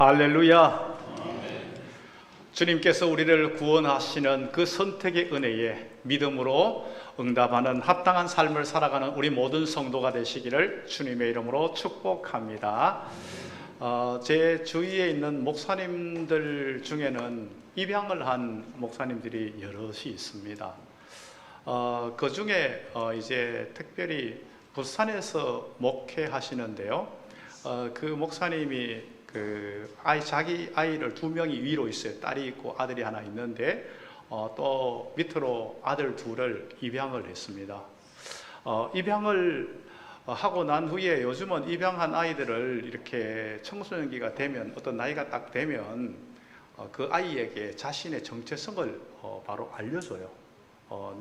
할렐루야. 주님께서 우리를 구원하시는 그 선택의 은혜에 믿음으로 응답하는 합당한 삶을 살아가는 우리 모든 성도가 되시기를 주님의 이름으로 축복합니다. 제 주위에 있는 목사님들 중에는 입양을 한 목사님들이 여럿이 있습니다. 그 중에 이제 특별히 부산에서 목회하시는데요. 그 목사님이 자기 아이를 2명이 위로 있어요. 딸이 있고 아들이 하나 있는데 또 밑으로 아들 2을 입양을 했습니다. 입양을 하고 난 후에 요즘은 입양한 아이들을 이렇게 청소년기가 되면 어떤 나이가 딱 되면 그 아이에게 자신의 정체성을 바로 알려줘요.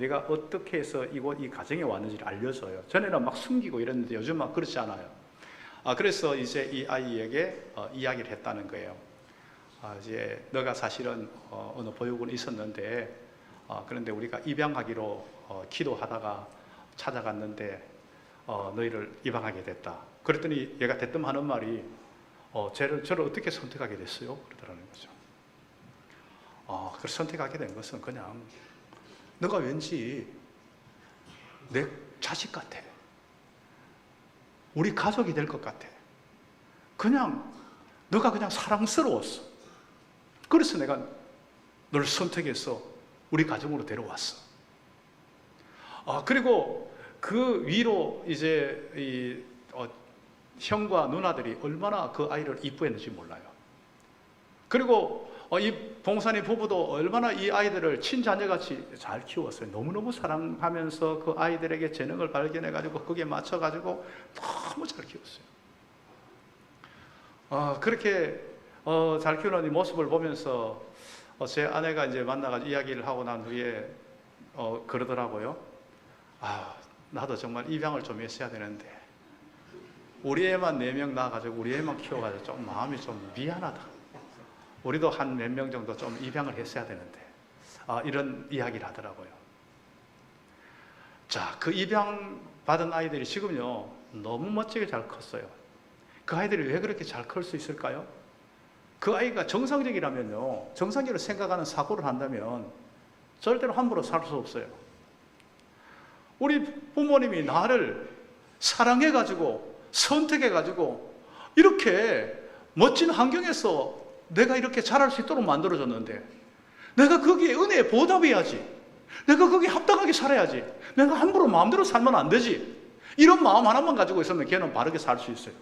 내가 어떻게 해서 이 가정에 왔는지를 알려줘요. 전에는 막 숨기고 이랬는데 요즘은 막 그렇지 않아요. 그래서 이제 이 아이에게 이야기를 했다는 거예요. 이제 너가 사실은 어느 보육원에 있었는데 그런데 우리가 입양하기로 기도하다가 찾아갔는데 너희를 입양하게 됐다. 그랬더니 얘가 대뜸 하는 말이 저를 어떻게 선택하게 됐어요? 그러더라는 거죠. 그걸 선택하게 된 것은 그냥 너가 왠지 내 자식 같아. 우리 가족이 될 것 같아. 너가 그냥 사랑스러웠어. 그래서 내가 너를 선택해서 우리 가정으로 데려왔어. 그리고 그 위로 이제 형과 누나들이 얼마나 그 아이를 이뻐했는지 몰라요. 그리고 이 봉사님 부부도 얼마나 이 아이들을 친자녀같이 잘 키웠어요. 너무너무 사랑하면서 그 아이들에게 재능을 발견해가지고 거기에 맞춰가지고 너무 잘 키웠어요. 그렇게 잘 키우는 이 모습을 보면서 제 아내가 이제 만나가지고 이야기를 하고 난 후에 그러더라고요. 나도 정말 입양을 좀 했어야 되는데 우리 애만 4명 낳아가지고 우리 애만 키워가지고 좀 마음이 좀 미안하다. 우리도 한 몇 명 정도 좀 입양을 했어야 되는데 이런 이야기를 하더라고요. 자, 그 입양 받은 아이들이 지금요 너무 멋지게 잘 컸어요. 그 아이들이 왜 그렇게 잘 클 수 있을까요? 그 아이가 정상적이라면요, 정상적으로 생각하는 사고를 한다면 절대로 함부로 살 수 없어요. 우리 부모님이 나를 사랑해가지고 선택해가지고 이렇게 멋진 환경에서 내가 이렇게 자랄 수 있도록 만들어줬는데 내가 거기에 은혜에 보답해야지. 내가 거기에 합당하게 살아야지. 내가 함부로 마음대로 살면 안 되지. 이런 마음 하나만 가지고 있으면 걔는 바르게 살 수 있어요.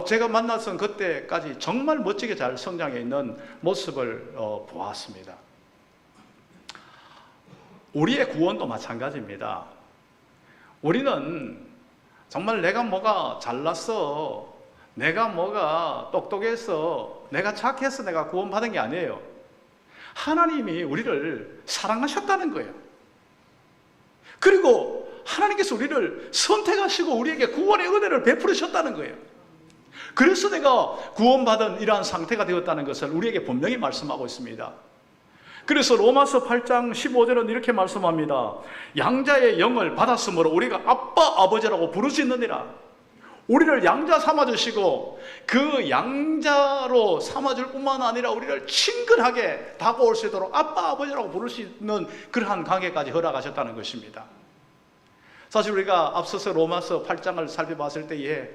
제가 만났던 그때까지 정말 멋지게 잘 성장해 있는 모습을 보았습니다. 우리의 구원도 마찬가지입니다. 우리는 정말 내가 뭐가 잘났어, 내가 뭐가 똑똑해서, 내가 착해서 내가 구원받은 게 아니에요. 하나님이 우리를 사랑하셨다는 거예요. 그리고 하나님께서 우리를 선택하시고 우리에게 구원의 은혜를 베풀으셨다는 거예요. 그래서 내가 구원받은 이러한 상태가 되었다는 것을 우리에게 분명히 말씀하고 있습니다. 그래서 로마서 8장 15절은 이렇게 말씀합니다. 양자의 영을 받았으므로 우리가 아빠 아버지라고 부를 수 있느니라. 우리를 양자 삼아주시고 그 양자로 삼아줄 뿐만 아니라 우리를 친근하게 다가올 수 있도록 아빠 아버지라고 부를 수 있는 그러한 관계까지 허락하셨다는 것입니다. 사실 우리가 앞서서 로마서 8장을 살펴봤을 때에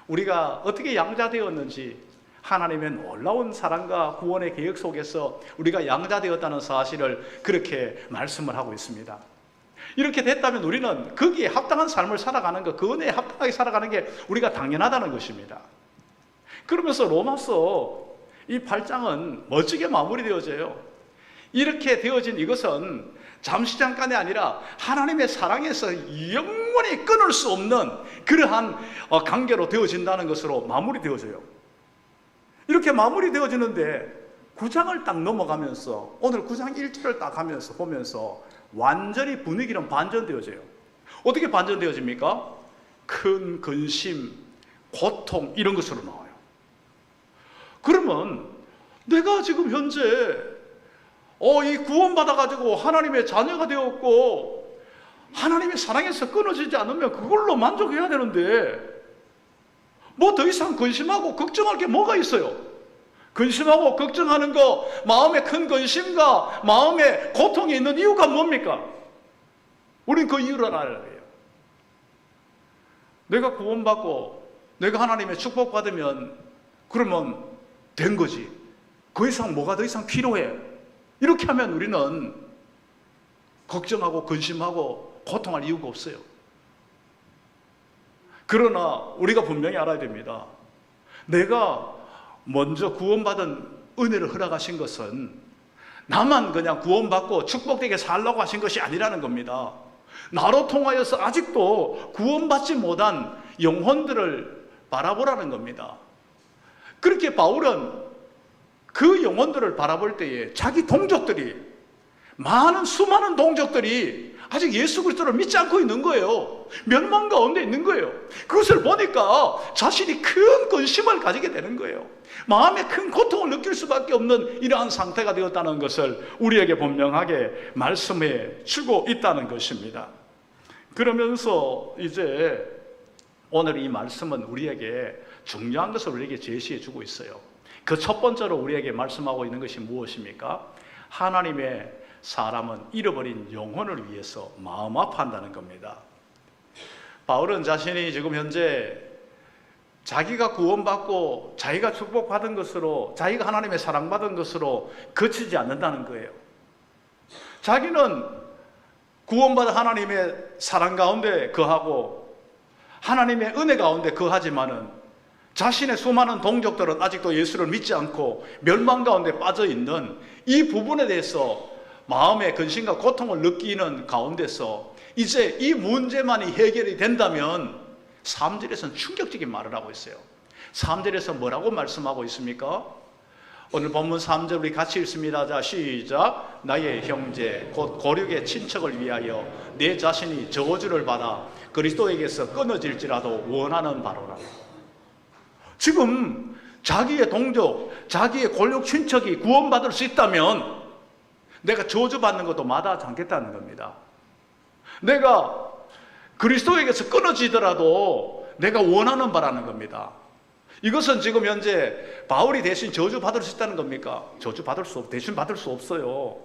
우리가 어떻게 양자되었는지, 하나님의 놀라운 사랑과 구원의 계획 속에서 우리가 양자되었다는 사실을 그렇게 말씀을 하고 있습니다. 이렇게 됐다면 우리는 거기에 합당한 삶을 살아가는 것, 그 은혜에 합당하게 살아가는 게 우리가 당연하다는 것입니다. 그러면서 로마서 이 8장은 멋지게 마무리되어져요. 이렇게 되어진 이것은 잠시 잠깐이 아니라 하나님의 사랑에서 영원히 끊을 수 없는 그러한 관계로 되어진다는 것으로 마무리되어져요. 이렇게 마무리되어지는데 9장을 딱 넘어가면서 오늘 9장 1절을 딱 하면서 보면서 완전히 분위기는 반전되어져요. 어떻게 반전되어집니까? 큰 근심, 고통 이런 것으로 나와요. 그러면 내가 지금 현재 이 구원받아가지고 하나님의 자녀가 되었고 하나님의 사랑에서 끊어지지 않으면 그걸로 만족해야 되는데 뭐 더 이상 근심하고 걱정할 게 뭐가 있어요? 근심하고 걱정하는 거, 마음에 큰 근심과 마음에 고통이 있는 이유가 뭡니까? 우린 그 이유를 알아야 해요. 내가 구원받고 내가 하나님의 축복받으면 그러면 된 거지. 그 이상 뭐가 더 이상 필요해? 이렇게 하면 우리는 걱정하고 근심하고 고통할 이유가 없어요. 그러나 우리가 분명히 알아야 됩니다. 내가 먼저 구원받은 은혜를 허락하신 것은 나만 그냥 구원받고 축복되게 살라고 하신 것이 아니라는 겁니다. 나로 통하여서 아직도 구원받지 못한 영혼들을 바라보라는 겁니다. 그렇게 바울은 그 영혼들을 바라볼 때에 자기 동족들이, 수많은 동족들이 아직 예수 그리스도를 믿지 않고 있는 거예요. 멸망 가운데 있는 거예요. 그것을 보니까 자신이 큰 근심을 가지게 되는 거예요. 마음에 큰 고통을 느낄 수밖에 없는 이러한 상태가 되었다는 것을 우리에게 분명하게 말씀해 주고 있다는 것입니다. 그러면서 이제 오늘 이 말씀은 우리에게 중요한 것을 우리에게 제시해 주고 있어요. 그 첫 번째로 우리에게 말씀하고 있는 것이 무엇입니까? 하나님의 사람은 잃어버린 영혼을 위해서 마음 아파한다는 겁니다. 바울은 자신이 지금 현재 자기가 구원받고 자기가 축복받은 것으로, 자기가 하나님의 사랑받은 것으로 그치지 않는다는 거예요. 자기는 구원받은 하나님의 사랑 가운데 거하고 하나님의 은혜 가운데 거하지만은 자신의 수많은 동족들은 아직도 예수를 믿지 않고 멸망 가운데 빠져 있는 이 부분에 대해서 마음의 근심과 고통을 느끼는 가운데서 이제 이 문제만이 해결이 된다면 3절에서는 충격적인 말을 하고 있어요. 3절에서 뭐라고 말씀하고 있습니까? 오늘 본문 3절 우리 같이 읽습니다. 자, 시작. 나의 형제 곧 고륙의 친척을 위하여 내 자신이 저주를 받아 그리스도에게서 끊어질지라도 원하는 바로라. 지금 자기의 동족, 자기의 고륙 친척이 구원받을 수 있다면 내가 저주받는 것도 마다하지 않겠다는 겁니다. 내가 그리스도에게서 끊어지더라도 내가 원하는 바라는 겁니다. 이것은 지금 현재 바울이 대신 저주받을 수 있다는 겁니까? 대신 받을 수 없어요.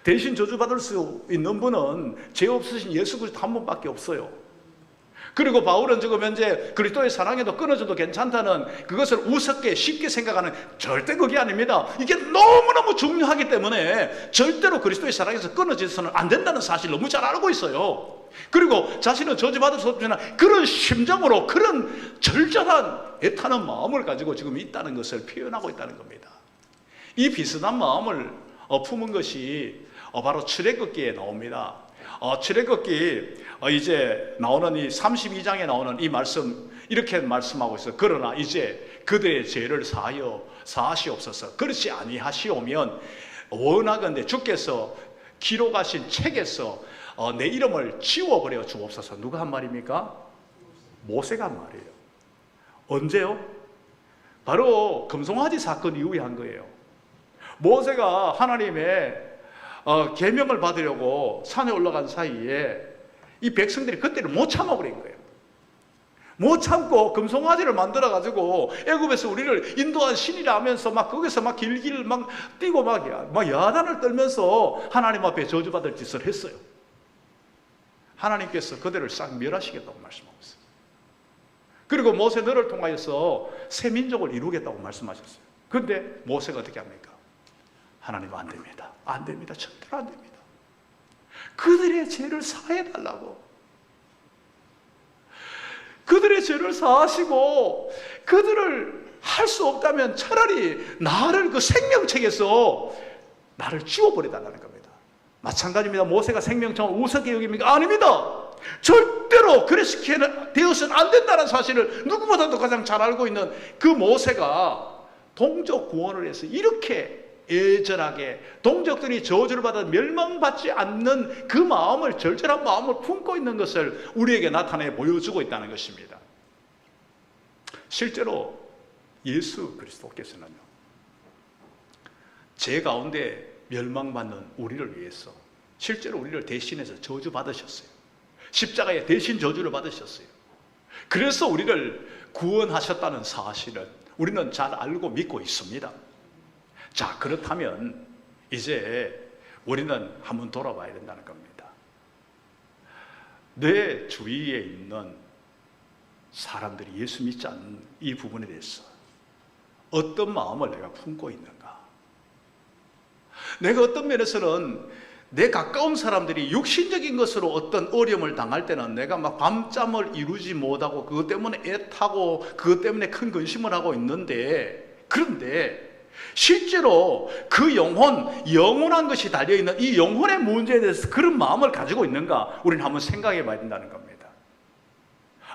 대신 저주받을 수 있는 분은 죄 없으신 예수 그리스도 한 분밖에 없어요. 그리고 바울은 지금 현재 그리스도의 사랑에도 끊어져도 괜찮다는 그것을 우습게 쉽게 생각하는, 절대 그게 아닙니다. 이게 너무너무 중요하기 때문에 절대로 그리스도의 사랑에서 끊어져서는 안 된다는 사실을 너무 잘 알고 있어요. 그리고 자신은 저주받을 수 없지만 그런 심정으로, 그런 절절한 애타는 마음을 가지고 지금 있다는 것을 표현하고 있다는 겁니다. 이 비슷한 마음을 품은 것이 바로 출애굽기에 나옵니다. 출애굽기 이제 나오는 이 32장에 나오는 이 말씀, 이렇게 말씀하고 있어요. 그러나 이제 그들의 죄를 사하시옵소서. 그렇지 아니하시오면 원하건대 주께서 기록하신 책에서 내 이름을 지워버려 주옵소서. 누가 한 말입니까? 모세가 한 말이에요. 언제요? 바로 금송아지 사건 이후에 한 거예요. 모세가 하나님의 계명을 받으려고 산에 올라간 사이에 이 백성들이 그때를 못 참아버린 거예요. 못 참고 금송아지를 만들어가지고 애굽에서 우리를 인도한 신이라 하면서 막 거기서 막 길길 막 뛰고 막 야단을 떨면서 하나님 앞에 저주받을 짓을 했어요. 하나님께서 그들을 싹 멸하시겠다고 말씀하고 있어요. 그리고 모세 너를 통하여서 새 민족을 이루겠다고 말씀하셨어요. 그런데 모세가 어떻게 합니까? 하나님 안 됩니다. 안 됩니다. 절대로 안 됩니다. 그들의 죄를 사해달라고. 그들의 죄를 사하시고 그들을 할 수 없다면 차라리 나를 그 생명책에서 나를 지워버려달라는 겁니다. 마찬가지입니다. 모세가 생명책을 우습게 여깁니까? 아닙니다. 절대로 그렇게 되어서는 안 된다는 사실을 누구보다도 가장 잘 알고 있는 그 모세가 동족 구원을 해서 이렇게 애절하게 동족들이 저주를 받아 멸망받지 않는 그 마음을, 절절한 마음을 품고 있는 것을 우리에게 나타내 보여주고 있다는 것입니다. 실제로 예수 그리스도께서는요, 죄 가운데 멸망받는 우리를 위해서 실제로 우리를 대신해서 저주 받으셨어요. 십자가에 대신 저주를 받으셨어요. 그래서 우리를 구원하셨다는 사실은 우리는 잘 알고 믿고 있습니다. 자, 그렇다면 이제 우리는 한번 돌아봐야 된다는 겁니다. 내 주위에 있는 사람들이 예수 믿지 않는 이 부분에 대해서 어떤 마음을 내가 품고 있는가? 내가 어떤 면에서는 내 가까운 사람들이 육신적인 것으로 어떤 어려움을 당할 때는 내가 막 밤잠을 이루지 못하고 그것 때문에 애타고 그것 때문에 큰 근심을 하고 있는데, 그런데 실제로 그 영원한 것이 달려있는 이 영혼의 문제에 대해서 그런 마음을 가지고 있는가? 우리는 한번 생각해 봐야 된다는 겁니다.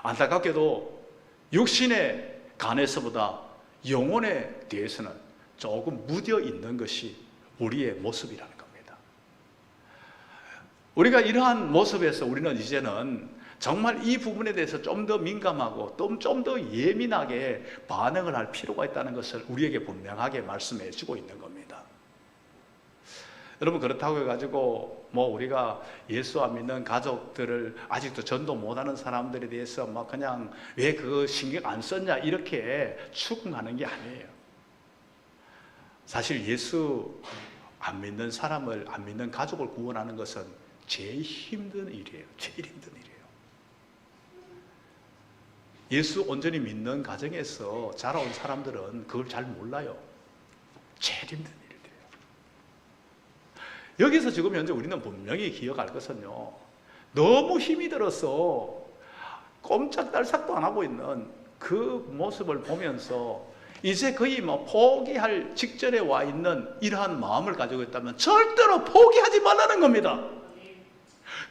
안타깝게도 육신의 간에서보다 영혼에 대해서는 조금 무뎌 있는 것이 우리의 모습이라는 겁니다. 우리가 이러한 모습에서 우리는 이제는 정말 이 부분에 대해서 좀 더 민감하고 좀 더 예민하게 반응을 할 필요가 있다는 것을 우리에게 분명하게 말씀해 주고 있는 겁니다. 여러분, 그렇다고 해가지고 우리가 예수 안 믿는 가족들을 아직도 전도 못하는 사람들에 대해서 그냥 왜 그거 신경 안 썼냐 이렇게 추궁하는 게 아니에요. 사실 예수 안 믿는 사람을, 안 믿는 가족을 구원하는 것은 제일 힘든 일이에요. 제일 힘든 일이에요. 예수 온전히 믿는 가정에서 자라온 사람들은 그걸 잘 몰라요. 제일 힘든 일이에요. 여기서 지금 현재 우리는 분명히 기억할 것은요, 너무 힘이 들어서 꼼짝달싹도 안 하고 있는 그 모습을 보면서 이제 거의 포기할 직전에 와 있는 이러한 마음을 가지고 있다면 절대로 포기하지 말라는 겁니다.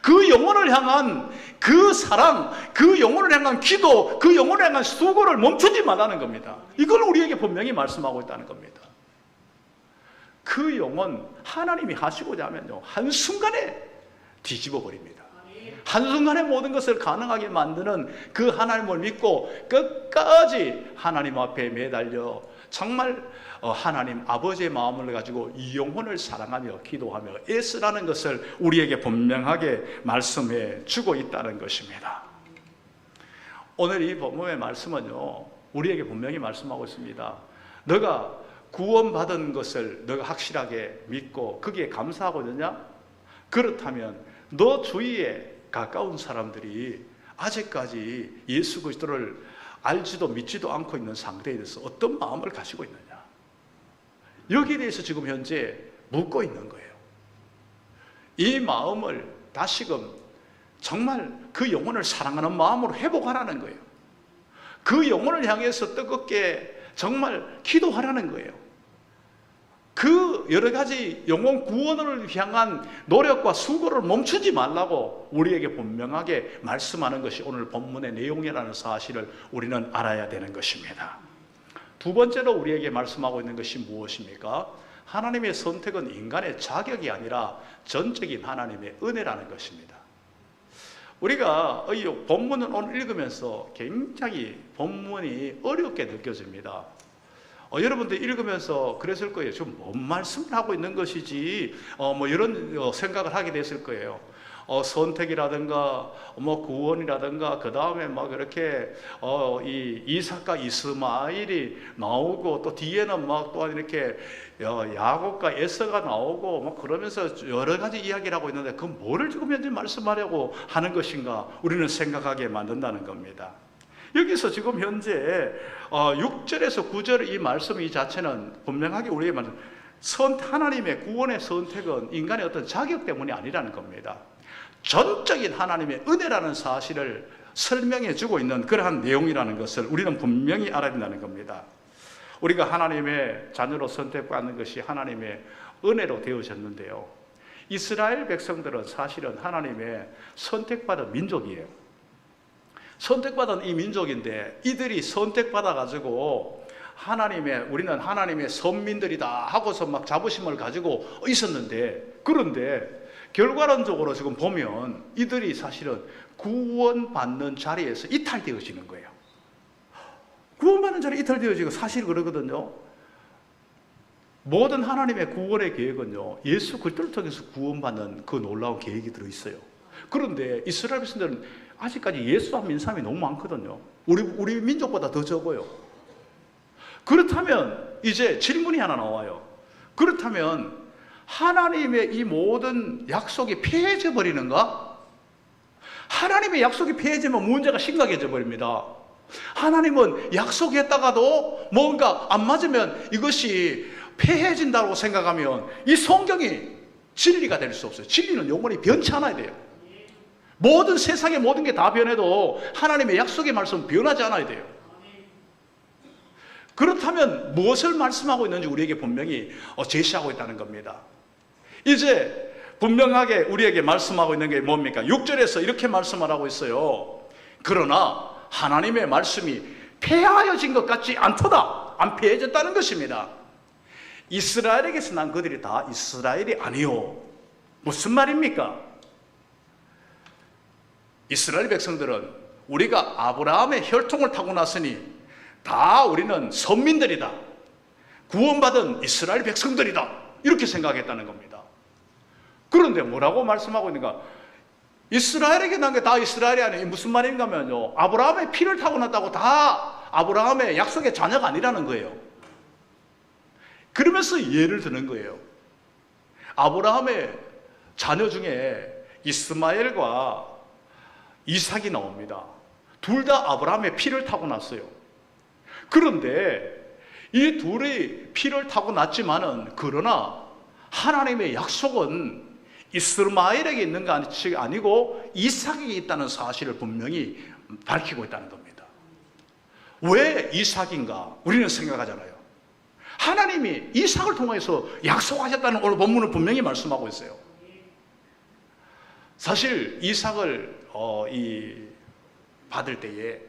그 영혼을 향한 그 사랑, 그 영혼을 향한 기도, 그 영혼을 향한 수고를 멈추지 말라는 겁니다. 이걸 우리에게 분명히 말씀하고 있다는 겁니다. 그 영혼 하나님이 하시고자 하면요, 한순간에 뒤집어 버립니다. 한순간에 모든 것을 가능하게 만드는 그 하나님을 믿고 끝까지 하나님 앞에 매달려 정말 하나님 아버지의 마음을 가지고 이 영혼을 사랑하며 기도하며 애쓰라는 것을 우리에게 분명하게 말씀해 주고 있다는 것입니다. 오늘 이 본문의 말씀은요, 우리에게 분명히 말씀하고 있습니다. 너가 구원받은 것을 너가 확실하게 믿고 거기에 감사하고 있느냐? 그렇다면 너 주위에 가까운 사람들이 아직까지 예수 그리스도를 알지도 믿지도 않고 있는 상태에 대해서 어떤 마음을 가지고 있느냐? 여기에 대해서 지금 현재 묻고 있는 거예요. 이 마음을 다시금 정말 그 영혼을 사랑하는 마음으로 회복하라는 거예요. 그 영혼을 향해서 뜨겁게 정말 기도하라는 거예요. 그 여러 가지 영혼 구원을 향한 노력과 수고를 멈추지 말라고 우리에게 분명하게 말씀하는 것이 오늘 본문의 내용이라는 사실을 우리는 알아야 되는 것입니다. 두 번째로 우리에게 말씀하고 있는 것이 무엇입니까? 하나님의 선택은 인간의 자격이 아니라 전적인 하나님의 은혜라는 것입니다. 우리가 이 본문을 오늘 읽으면서 굉장히 본문이 어렵게 느껴집니다. 여러분들 읽으면서 그랬을 거예요. 지금 뭔 말씀을 하고 있는 것이지 이런 생각을 하게 됐을 거예요. 선택이라든가 구원이라든가 그 다음에 이렇게 이 이삭과 이스마엘이 나오고 또 뒤에는 또한 이렇게 야곱과 에서가 나오고 그러면서 여러 가지 이야기를 하고 있는데 그 뭐를 지금 현재 말씀하려고 하는 것인가 우리는 생각하게 만든다는 겁니다. 여기서 지금 현재 6절에서 9절 이 말씀 이 자체는 분명하게 우리에게 말씀, 하나님의 구원의 선택은 인간의 어떤 자격 때문이 아니라는 겁니다. 전적인 하나님의 은혜라는 사실을 설명해 주고 있는 그러한 내용이라는 것을 우리는 분명히 알아야 된다는 겁니다. 우리가 하나님의 자녀로 선택받는 것이 하나님의 은혜로 되어졌는데요, 이스라엘 백성들은 사실은 하나님의 선택받은 민족이에요. 선택받은 이 민족인데 이들이 선택받아가지고 우리는 하나님의 선민들이다 하고서 자부심을 가지고 있었는데, 그런데 결과론적으로 지금 보면 이들이 사실은 구원받는 자리에서 이탈되어지는 거예요. 구원받는 자리에 이탈되어지고, 사실 그러거든요. 모든 하나님의 구원의 계획은요, 예수 그리스도를 통해서 구원받는 그 놀라운 계획이 들어있어요. 그런데 이스라엘 백성들은 아직까지 예수 안 믿는 사람이 너무 많거든요. 우리 민족보다 더 적어요. 그렇다면 이제 질문이 하나 나와요. 그렇다면 하나님의 이 모든 약속이 폐해져 버리는가? 하나님의 약속이 폐해지면 문제가 심각해져 버립니다. 하나님은 약속했다가도 뭔가 안 맞으면 이것이 폐해진다고 생각하면 이 성경이 진리가 될 수 없어요. 진리는 영원히 변치 않아야 돼요. 모든 세상의 모든 게 다 변해도 하나님의 약속의 말씀은 변하지 않아야 돼요. 그렇다면 무엇을 말씀하고 있는지 우리에게 분명히 제시하고 있다는 겁니다. 이제 분명하게 우리에게 말씀하고 있는 게 뭡니까? 6절에서 이렇게 말씀을 하고 있어요. 그러나 하나님의 말씀이 폐하여진 것 같지 않도다. 안 폐해졌다는 것입니다. 이스라엘에게서 난 그들이 다 이스라엘이 아니요. 무슨 말입니까? 이스라엘 백성들은 우리가 아브라함의 혈통을 타고 났으니 다 우리는 선민들이다. 구원받은 이스라엘 백성들이다. 이렇게 생각했다는 겁니다. 그런데 뭐라고 말씀하고 있는가? 이스라엘에게 난 게 다 이스라엘이 아니에요. 무슨 말인가 하면요, 아브라함의 피를 타고 났다고 다 아브라함의 약속의 자녀가 아니라는 거예요. 그러면서 예를 드는 거예요. 아브라함의 자녀 중에 이스마엘과 이삭이 나옵니다. 둘 다 아브라함의 피를 타고 났어요. 그런데 이 둘이 피를 타고 났지만은, 그러나 하나님의 약속은 이스마엘에게 있는 것이 아니고 이삭에게 있다는 사실을 분명히 밝히고 있다는 겁니다. 왜 이삭인가? 우리는 생각하잖아요. 하나님이 이삭을 통해서 약속하셨다는 오늘 본문을 분명히 말씀하고 있어요. 사실 이삭을 받을 때에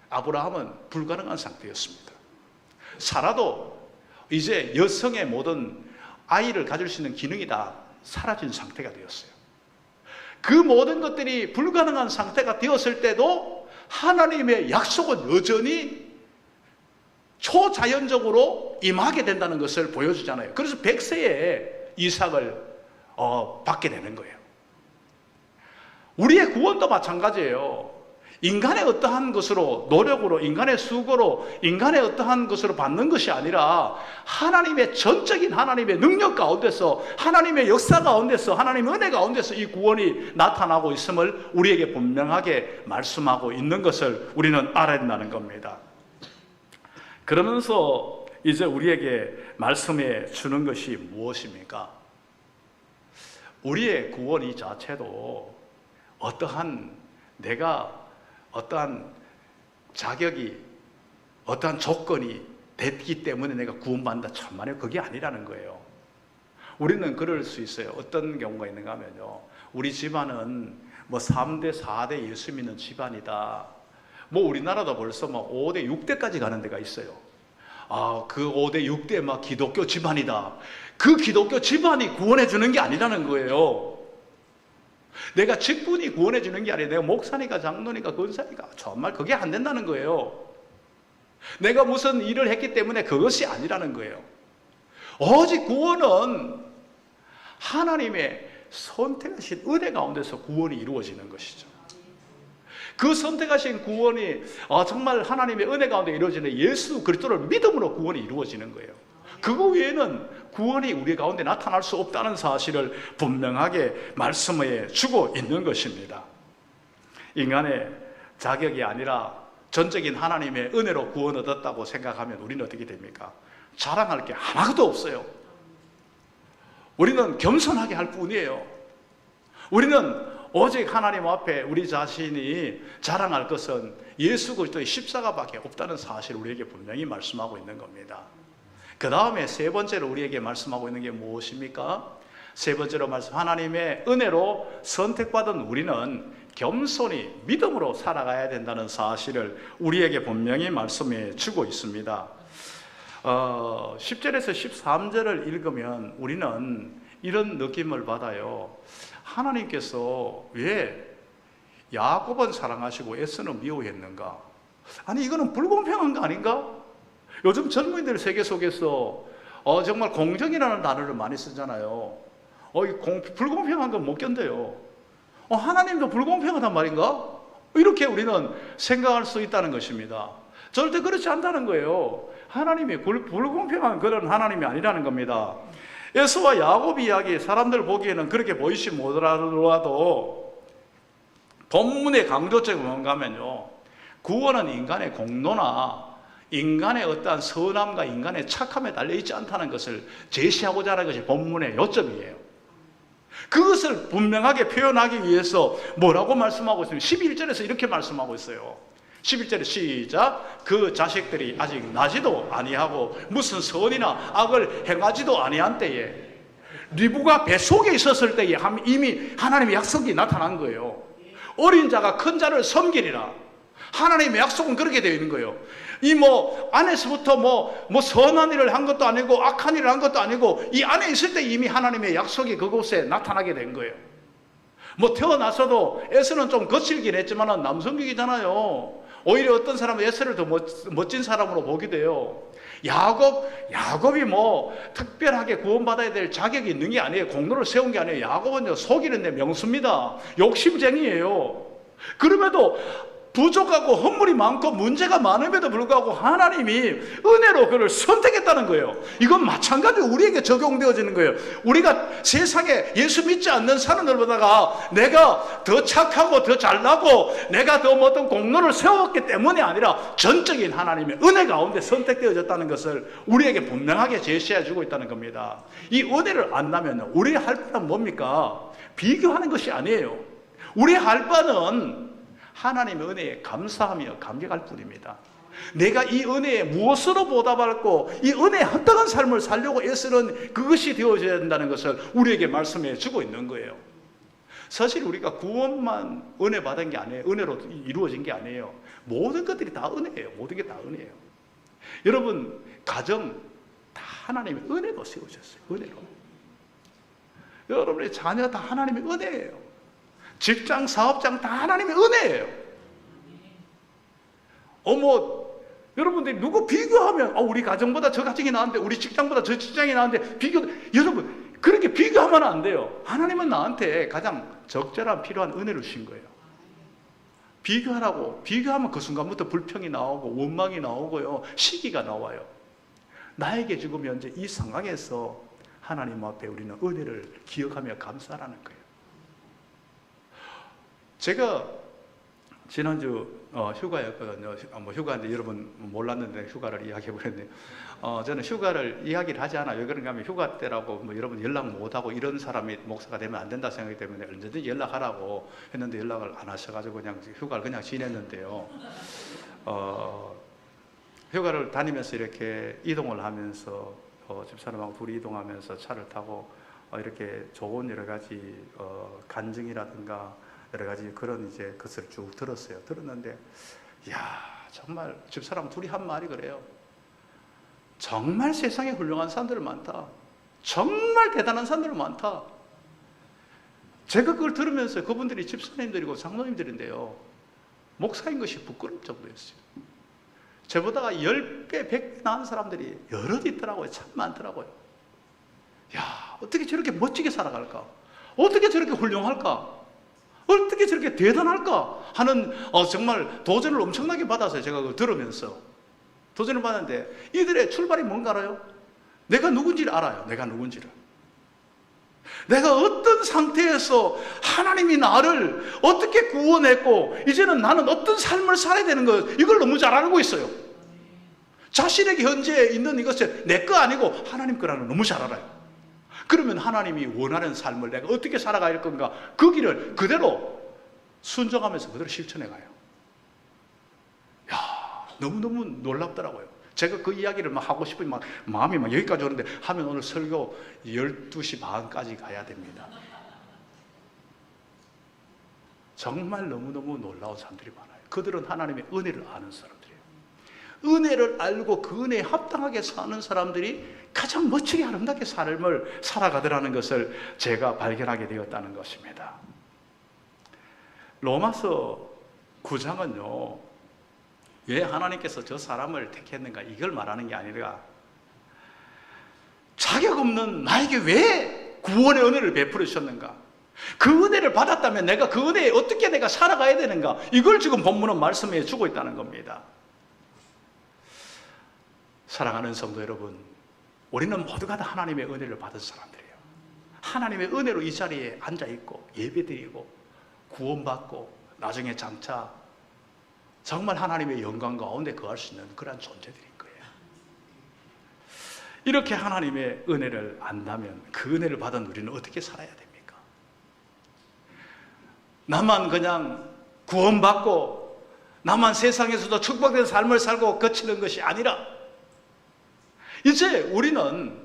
아브라함은 불가능한 상태였습니다. 사라도 이제 여성의 모든 아이를 가질 수 있는 기능이 다 사라진 상태가 되었어요. 그 모든 것들이 불가능한 상태가 되었을 때도 하나님의 약속은 여전히 초자연적으로 임하게 된다는 것을 보여주잖아요. 그래서 100세에 이삭을 받게 되는 거예요. 우리의 구원도 마찬가지예요. 인간의 어떠한 것으로, 노력으로, 인간의 수고로, 인간의 어떠한 것으로 받는 것이 아니라 하나님의 전적인 하나님의 능력 가운데서, 하나님의 역사 가운데서, 하나님의 은혜 가운데서 이 구원이 나타나고 있음을 우리에게 분명하게 말씀하고 있는 것을 우리는 알아야 된다는 겁니다. 그러면서 이제 우리에게 말씀해 주는 것이 무엇입니까? 우리의 구원 이 자체도 내가 어떠한 자격이, 어떠한 조건이 됐기 때문에 내가 구원받는다, 천만에 그게 아니라는 거예요. 우리는 그럴 수 있어요. 어떤 경우가 있는가 하면요, 우리 집안은 3대, 4대 예수 믿는 집안이다. 우리나라도 벌써 5대, 6대까지 가는 데가 있어요. 그 5대, 6대 기독교 집안이다. 그 기독교 집안이 구원해 주는 게 아니라는 거예요. 내가 직분이 구원해 주는 게 아니라 내가 목사니까 장로니까 권사니까 정말 그게 안 된다는 거예요. 내가 무슨 일을 했기 때문에 그것이 아니라는 거예요. 오직 구원은 하나님의 선택하신 은혜 가운데서 구원이 이루어지는 것이죠. 그 선택하신 구원이 정말 하나님의 은혜 가운데 이루어지는 예수 그리스도를 믿음으로 구원이 이루어지는 거예요. 그거 외에는 구원이 우리 가운데 나타날 수 없다는 사실을 분명하게 말씀해 주고 있는 것입니다. 인간의 자격이 아니라 전적인 하나님의 은혜로 구원 얻었다고 생각하면 우리는 어떻게 됩니까? 자랑할 게 하나도 없어요. 우리는 겸손하게 할 뿐이에요. 우리는 오직 하나님 앞에 우리 자신이 자랑할 것은 예수 그리스도의 십자가밖에 없다는 사실을 우리에게 분명히 말씀하고 있는 겁니다. 그 다음에 세 번째로 우리에게 말씀하고 있는 게 무엇입니까? 세 번째로 하나님의 은혜로 선택받은 우리는 겸손히 믿음으로 살아가야 된다는 사실을 우리에게 분명히 말씀해 주고 있습니다. 10절에서 13절을 읽으면 우리는 이런 느낌을 받아요. 하나님께서 왜 야곱은 사랑하시고 에서는 미워했는가? 아니, 이거는 불공평한 거 아닌가? 요즘 젊은이들 세계 속에서 정말 공정이라는 단어를 많이 쓰잖아요. 불공평한 건 못 견뎌요. 하나님도 불공평하단 말인가? 이렇게 우리는 생각할 수 있다는 것입니다. 절대 그렇지 않다는 거예요. 하나님이 불공평한 그런 하나님이 아니라는 겁니다. 에서와 야곱 이야기 사람들 보기에는 그렇게 보이지 못하더라도 본문의 강조점이 뭔가 하면요, 구원은 인간의 공로나 인간의 어떠한 선함과 인간의 착함에 달려있지 않다는 것을 제시하고자 하는 것이 본문의 요점이에요. 그것을 분명하게 표현하기 위해서 뭐라고 말씀하고 있습니까? 11절에서 이렇게 말씀하고 있어요. 11절에 시작. 그 자식들이 아직 나지도 아니하고 무슨 선이나 악을 행하지도 아니한 때에, 리브가 뱃속에 있었을 때에 이미 하나님의 약속이 나타난 거예요. 어린 자가 큰 자를 섬기리라. 하나님의 약속은 그렇게 되어 있는 거예요. 이 안에서부터 선한 일을 한 것도 아니고 악한 일을 한 것도 아니고, 이 안에 있을 때 이미 하나님의 약속이 그곳에 나타나게 된 거예요. 태어나서도 에서는 좀 거칠긴 했지만 남성격이잖아요. 오히려 어떤 사람은 에서를 더 멋진 사람으로 보기도 해요. 야곱이 특별하게 구원받아야 될 자격이 있는 게 아니에요. 공로를 세운 게 아니에요. 야곱은요, 속이는 데 명수입니다. 욕심쟁이에요. 그럼에도 부족하고 허물이 많고 문제가 많음에도 불구하고 하나님이 은혜로 그를 선택했다는 거예요. 이건 마찬가지로 우리에게 적용되어지는 거예요. 우리가 세상에 예수 믿지 않는 사람들 보다가 내가 더 착하고 더 잘나고 내가 더 어떤 공로를 세웠기 때문이 아니라 전적인 하나님의 은혜 가운데 선택되어졌다는 것을 우리에게 분명하게 제시해 주고 있다는 겁니다. 이 은혜를 안다면 우리의 할 바는 뭡니까? 비교하는 것이 아니에요. 우리의 할 바는 하나님의 은혜에 감사하며 감격할 뿐입니다. 내가 이 은혜에 무엇으로 보답할고 이 은혜에 합당한 삶을 살려고 애쓰는 그것이 되어져야 된다는 것을 우리에게 말씀해 주고 있는 거예요. 사실 우리가 구원만 은혜 받은 게 아니에요. 은혜로 이루어진 게 아니에요. 모든 것들이 다 은혜예요. 모든 게 다 은혜예요. 여러분, 가정 다 하나님의 은혜로 세우셨어요. 은혜로. 여러분의 자녀 다 하나님의 은혜예요. 직장, 사업장 다 하나님의 은혜예요. 여러분들이 누구 비교하면 우리 가정보다 저 가정이 나은데 우리 직장보다 저 직장이 나은데 여러분 그렇게 비교하면 안 돼요. 하나님은 나한테 가장 적절한 필요한 은혜를 주신 거예요. 비교하면 그 순간부터 불평이 나오고 원망이 나오고요, 시기가 나와요. 나에게 지금 현재 이 상황에서 하나님 앞에 우리는 은혜를 기억하며 감사하라는 거예요. 제가 지난주 휴가였거든요. 휴가인데 여러분 몰랐는데 휴가를 이야기해버렸네요. 저는 휴가를 이야기를 하지 않아요. 왜 그런가 하면 휴가 때라고 여러분 연락 못하고 이런 사람이 목사가 되면 안 된다 생각하기 때문에 언제든지 연락하라고 했는데 연락을 안 하셔가지고 그냥 휴가를 그냥 지냈는데요. 휴가를 다니면서 이렇게 이동을 하면서 집사람하고 둘이 이동하면서 차를 타고 이렇게 좋은 여러 가지 간증이라든가 여러 가지 그런 것을 쭉 들었어요. 들었는데, 정말 집사람 둘이 한 말이 그래요. 정말 세상에 훌륭한 사람들 많다. 정말 대단한 사람들 많다. 제가 그걸 들으면서 그분들이 집사님들이고 장로님들인데요, 목사인 것이 부끄러울 정도였어요. 저보다가 10배, 100배 나은 사람들이 여럿 있더라고요. 참 많더라고요. 어떻게 저렇게 멋지게 살아갈까? 어떻게 저렇게 훌륭할까? 어떻게 저렇게 대단할까 하는 정말 도전을 엄청나게 받았어요. 제가 그걸 들으면서 도전을 받았는데, 이들의 출발이 뭔가 알아요? 내가 누군지를 알아요. 내가 누군지를. 내가 어떤 상태에서 하나님이 나를 어떻게 구원했고 이제는 나는 어떤 삶을 살아야 되는 것, 이걸 너무 잘 알고 있어요. 자신에게 현재 있는 이것이 내 거 아니고 하나님 거라는 걸 너무 잘 알아요. 그러면 하나님이 원하는 삶을 내가 어떻게 살아갈 건가, 그 길을 그대로 순종하면서 그대로 실천해 가요. 너무너무 놀랍더라고요. 제가 그 이야기를 막 하고 싶으면 마음이 여기까지 오는데 하면 오늘 설교 12시 반까지 가야 됩니다. 정말 너무너무 놀라운 사람들이 많아요. 그들은 하나님의 은혜를 아는 사람들이에요. 은혜를 알고 그 은혜에 합당하게 사는 사람들이 가장 멋지게 아름답게 삶을 살아가더라는 것을 제가 발견하게 되었다는 것입니다. 로마서 9장은요, 왜 하나님께서 저 사람을 택했는가 이걸 말하는 게 아니라, 자격 없는 나에게 왜 구원의 은혜를 베풀어 주셨는가, 그 은혜를 받았다면 내가 그 은혜에 어떻게 내가 살아가야 되는가? 이걸 지금 본문은 말씀해 주고 있다는 겁니다. 사랑하는 성도 여러분, 우리는 모두가 다 하나님의 은혜를 받은 사람들이에요. 하나님의 은혜로 이 자리에 앉아있고 예배드리고 구원받고 나중에 장차 정말 하나님의 영광 가운데 거할 수 있는 그런 존재들인 거예요. 이렇게 하나님의 은혜를 안다면 그 은혜를 받은 우리는 어떻게 살아야 됩니까? 나만 그냥 구원받고 나만 세상에서도 축복된 삶을 살고 거치는 것이 아니라 이제 우리는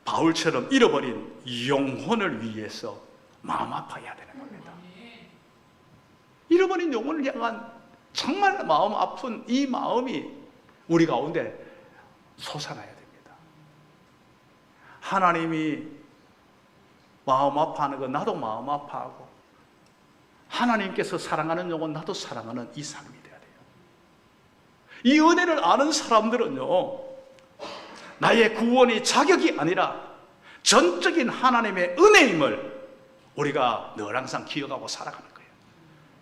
바울처럼 잃어버린 영혼을 위해서 마음 아파해야 되는 겁니다. 잃어버린 영혼을 향한 정말 마음 아픈 이 마음이 우리 가운데 솟아나야 됩니다. 하나님이 마음 아파하는 건 나도 마음 아파하고 하나님께서 사랑하는 영혼 나도 사랑하는 이 삶이 돼야 돼요. 이 은혜를 아는 사람들은요, 나의 구원이 자격이 아니라 전적인 하나님의 은혜임을 우리가 늘 항상 기억하고 살아가는 거예요.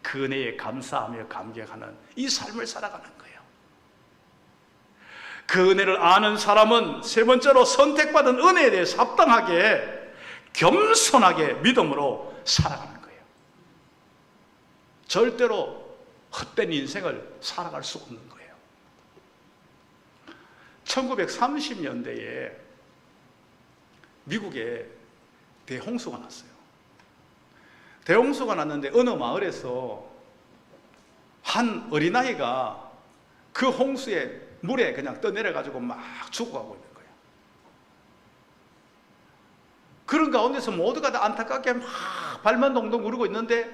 그 은혜에 감사하며 감격하는 이 삶을 살아가는 거예요. 그 은혜를 아는 사람은 세 번째로 선택받은 은혜에 대해서 합당하게 겸손하게 믿음으로 살아가는 거예요. 절대로 헛된 인생을 살아갈 수 없는 거예요. 1930년대에 미국에 대홍수가 났어요. 대홍수가 났는데 어느 마을에서 한 어린아이가 그 홍수에 물에 그냥 떠내려가지고 막 죽어가고 있는 거예요. 그런 가운데서 모두가 다 안타깝게 막 발만 동동 구르고 있는데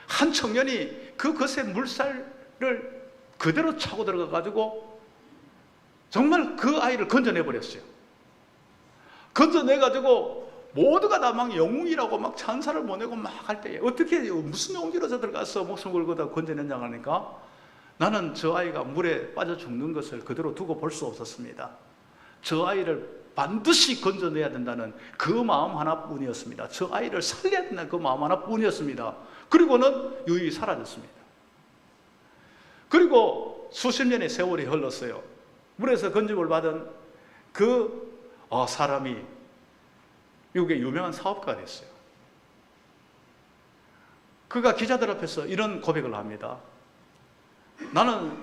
한 청년이 그 것에 물살을 그대로 차고 들어가가지고 정말 그 아이를 건져내버렸어요. 건져내가지고 모두가 다 막 영웅이라고 막 찬사를 보내고 막 할 때에 어떻게 무슨 용기로 저 들어가서 목숨 걸고 다 건져냈냐 하니까 나는 저 아이가 물에 빠져 죽는 것을 그대로 두고 볼 수 없었습니다. 저 아이를 반드시 건져내야 된다는 그 마음 하나뿐이었습니다. 저 아이를 살려야 된다는 그 마음 하나뿐이었습니다. 그리고는 유유히 사라졌습니다. 그리고 수십 년의 세월이 흘렀어요. 물에서 건짐을 받은 그 사람이 미국의 유명한 사업가가 됐어요. 그가 기자들 앞에서 이런 고백을 합니다. 나는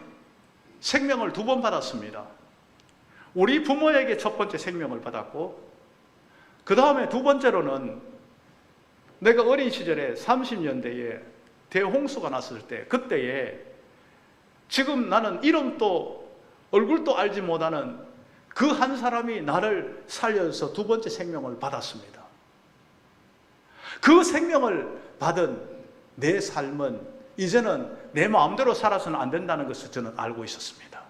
생명을 2번 받았습니다. 우리 부모에게 첫 번째 생명을 받았고 그 다음에 두 번째로는 내가 어린 시절에 30년대에 대홍수가 났을 때 그때에 지금 나는 이름도 얼굴도 알지 못하는 그 한 사람이 나를 살려서 2번째 생명을 받았습니다. 그 생명을 받은 내 삶은 이제는 내 마음대로 살아서는 안 된다는 것을 저는 알고 있었습니다.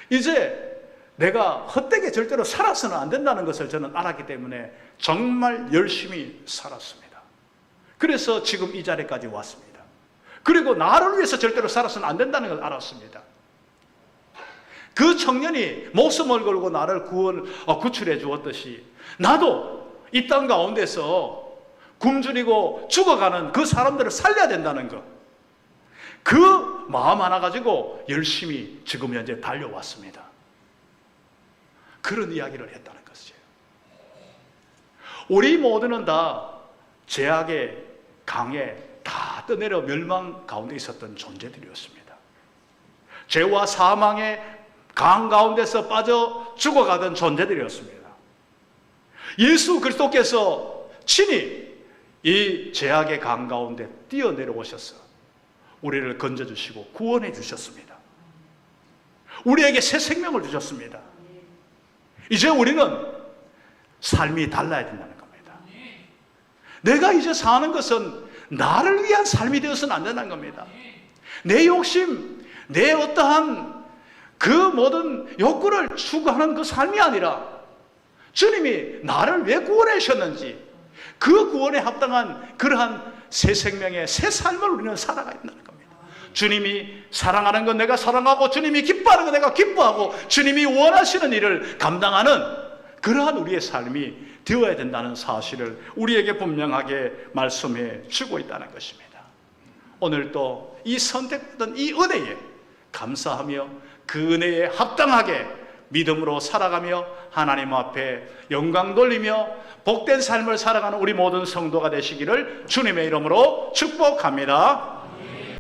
이제 내가 헛되게 절대로 살아서는 안 된다는 것을 저는 알았기 때문에 정말 열심히 살았습니다. 그래서 지금 이 자리까지 왔습니다. 그리고 나를 위해서 절대로 살아서는 안 된다는 걸 알았습니다. 그 청년이 목숨을 걸고 나를 구출해 주었듯이 나도 이 땅 가운데서 굶주리고 죽어가는 그 사람들을 살려야 된다는 것, 그 마음 하나 가지고 열심히 지금 현재 달려왔습니다. 그런 이야기를 했다는 것이에요. 우리 모두는 다 죄악의 강에 다 떠내려 멸망 가운데 있었던 존재들이었습니다. 죄와 사망의 강 가운데서 빠져 죽어가던 존재들이었습니다. 예수 그리스도께서 친히 이 죄악의 강 가운데 뛰어내려오셔서 우리를 건져주시고 구원해 주셨습니다. 우리에게 새 생명을 주셨습니다. 이제 우리는 삶이 달라야 된다는 겁니다. 내가 이제 사는 것은 나를 위한 삶이 되어서는 안 된다는 겁니다. 내 욕심, 내 어떠한 그 모든 욕구를 추구하는 그 삶이 아니라 주님이 나를 왜 구원해 주셨는지 그 구원에 합당한 그러한 새 생명의 새 삶을 우리는 살아가야 된다는 겁니다. 주님이 사랑하는 건 내가 사랑하고 주님이 기뻐하는 건 내가 기뻐하고 주님이 원하시는 일을 감당하는 그러한 우리의 삶이 되어야 된다는 사실을 우리에게 분명하게 말씀해 주고 있다는 것입니다. 오늘도 이 선택받은 이 은혜에 감사하며 그 은혜에 합당하게 믿음으로 살아가며 하나님 앞에 영광 돌리며 복된 삶을 살아가는 우리 모든 성도가 되시기를 주님의 이름으로 축복합니다.